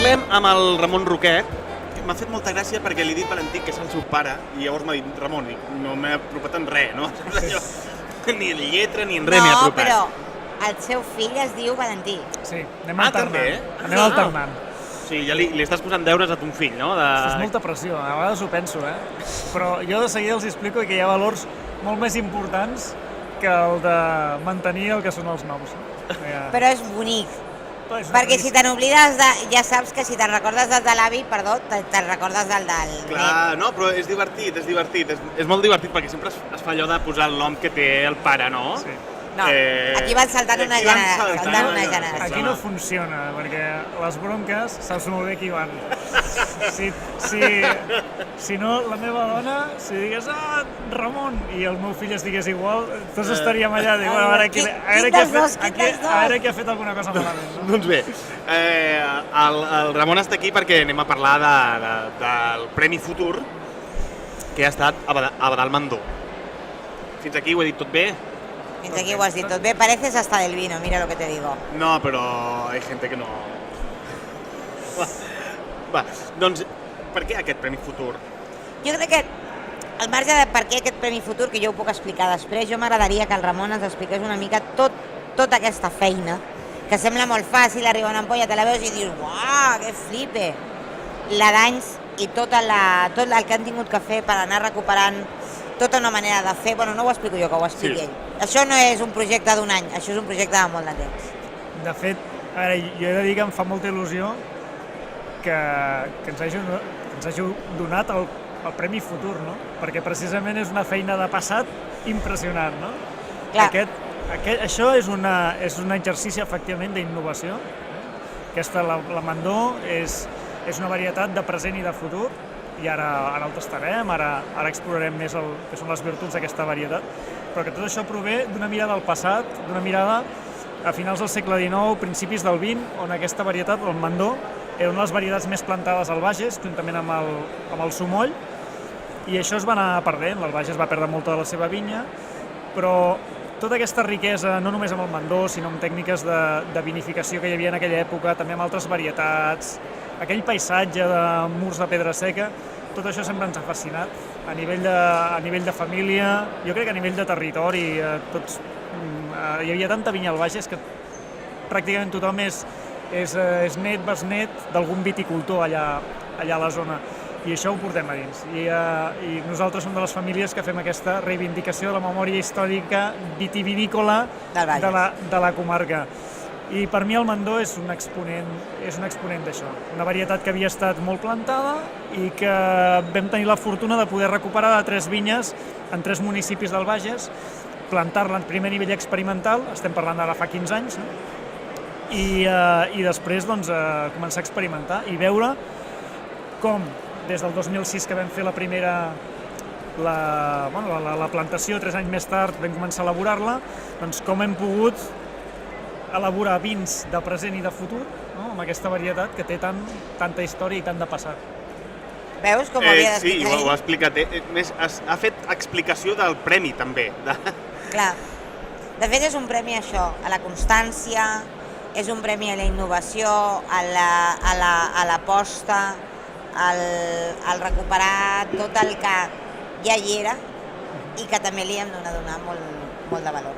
Parlem amb el Ramon Roquet, que m'ha fet molta gràcia perquè li he dit Valentí que és el seu pare i llavors m'ha dit Ramon, i no m'ha apropat en res, no? Ni en lletra ni en res m'he apropat. No, però el seu fill es diu Valentí. Sí, anem alternant. també? Anem alternant. Sí, ja li estàs posant deures a ton fill, no? És molta pressió, a vegades ho penso, Però jo de seguida els explico que hi ha valors molt més importants que el de mantenir el que són els noms. Però és bonic. Perquè si te n'oblides, ja saps que si te'n recordes del de l'avi, perdó, te'n recordes del del net. Clar, no, però és divertit. És molt divertit perquè sempre es fa allò de posar el nom que té el pare, no? Sí. No, aquí van saltant una generació. Aquí no funciona, perquè les bronques saps molt bé qui van. Si no, la meva dona, si digués, Ramon, i el meu fill es digués igual, tots estaríem allà, a veure qui ha fet alguna cosa malament. No? Doncs bé, el Ramon està aquí perquè anem a parlar del Premi Futur, que ha estat a Badal Mandó. Fins aquí ho he dit tot bé? Fins aquí ho has dit tot bé. Pareces hasta del vino, mira lo que te digo. No, però hay gente que no... Va, doncs, per què aquest Premi Futur? Jo crec que, al marge de per què aquest Premi Futur, que jo ho puc explicar després, jo m'agradaria que el Ramon ens expliqués una mica tota aquesta feina, que sembla molt fàcil arribar a una ampolla, te la veus i dius, uau, que flipe! La d'anys i tot el que han tingut que fer per anar recuperant tota una manera de fer, bueno, no ho explico jo, que ho expliqui ell. Això no és un projecte d'un any, això és un projecte de molt de temps. De fet, ara, jo he de dir que em fa molta il·lusió que ens hagi donat el Premi Futur, no? Perquè precisament és una feina de passat impressionant, no? Clar. Això és un exercici, efectivament, d'innovació. La Mandó és una varietat de present i de futur, i ara el tastarem, ara explorarem més el que són les virtuts d'aquesta varietat, però que tot això prové d'una mirada al passat, d'una mirada a finals del segle XIX, principis del XX, on aquesta varietat, el Mandó, era una de les varietats més plantades al Bages, juntament amb el Sumoll, i això es va anar perdent, el Bages va perdre molta de la seva vinya, però tota aquesta riquesa, no només amb el Mandó, sinó amb tècniques de vinificació que hi havia en aquella època, també amb altres varietats, aquell paisatge de murs de pedra seca, tot això sempre ens ha fascinat a nivell de família, jo crec que a nivell de territori, hi havia tanta vinya al Bages que pràcticament tothom és net, besnet d'algun viticultor allà a la zona, i això ho portem a dins. I nosaltres som de les famílies que fem aquesta reivindicació de la memòria històrica vitivinícola de la comarca. I per mi el Mandó és un exponent d'això, una varietat que havia estat molt plantada i que vam tenir la fortuna de poder recuperar de 3 vinyes en 3 municipis del Bages, plantar-la en primer nivell experimental, estem parlant d'ara fa 15 anys, no? I després començar a experimentar i veure com des del 2006 que vam fer la plantació, 3 anys més tard vam començar a elaborar-la, doncs com hem pogut elaborar vins de present i de futur, no? Amb aquesta varietat que té tanta història i tant de passat. Veus com ho havia d'explicar? Sí, ho ha explicat. Ha fet explicació del premi, també. Clar. De fet, és un premi això, a la constància, és un premi a la innovació, a l'aposta, al recuperar tot el que ja hi era i que també li hem de donar molt de valor.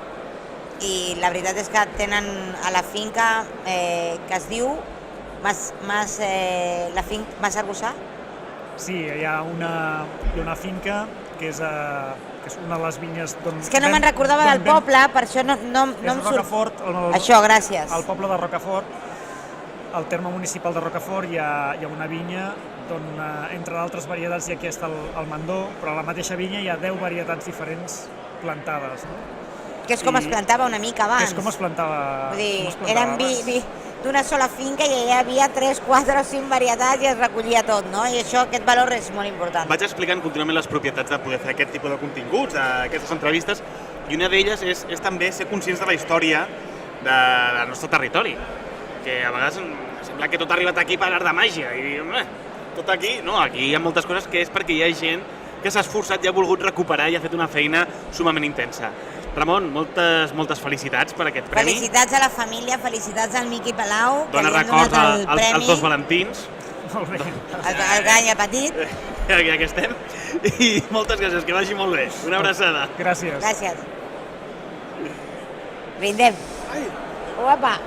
I la veritat és que tenen a la finca que es diu Mas Arbussà. Sí, hi ha una finca que és una de les vinyes d'on... És que no me'n recordava del poble, per això no em surt... Rocafort. Això, gràcies. Al poble de Rocafort, al terme municipal de Rocafort, hi ha una vinya d'on, entre d'altres varietats, hi ha aquesta el Mandó, però a la mateixa vinya hi ha 10 varietats diferents plantades, no? Que és com es plantava una mica abans. Que és com es plantava. Vull dir, eren vi d'una sola finca i hi havia 3, 4 o 5 varietats i es recollia tot, no? I aquest valor és molt important. Vaig explicant contínuament les propietats de poder fer aquest tipus de continguts, aquestes entrevistes, i una d'elles és també ser conscients de la història del nostre territori, que a vegades sembla que tot ha arribat aquí per art de màgia, i tot aquí, no, aquí hi ha moltes coses que és perquè hi ha gent que s'ha esforçat i ha volgut recuperar i ha fet una feina sumament intensa. Ramon, moltes felicitats per aquest premi. Felicitats a la família, felicitats al Miqui Palau, que Dóna li han records donat el als premi, dos Valentins, Molt bé. el gran i el petit. ja que estem, i moltes gràcies, que vagi molt bé. Una abraçada. Gràcies. Gràcies. Brindem. Uapa.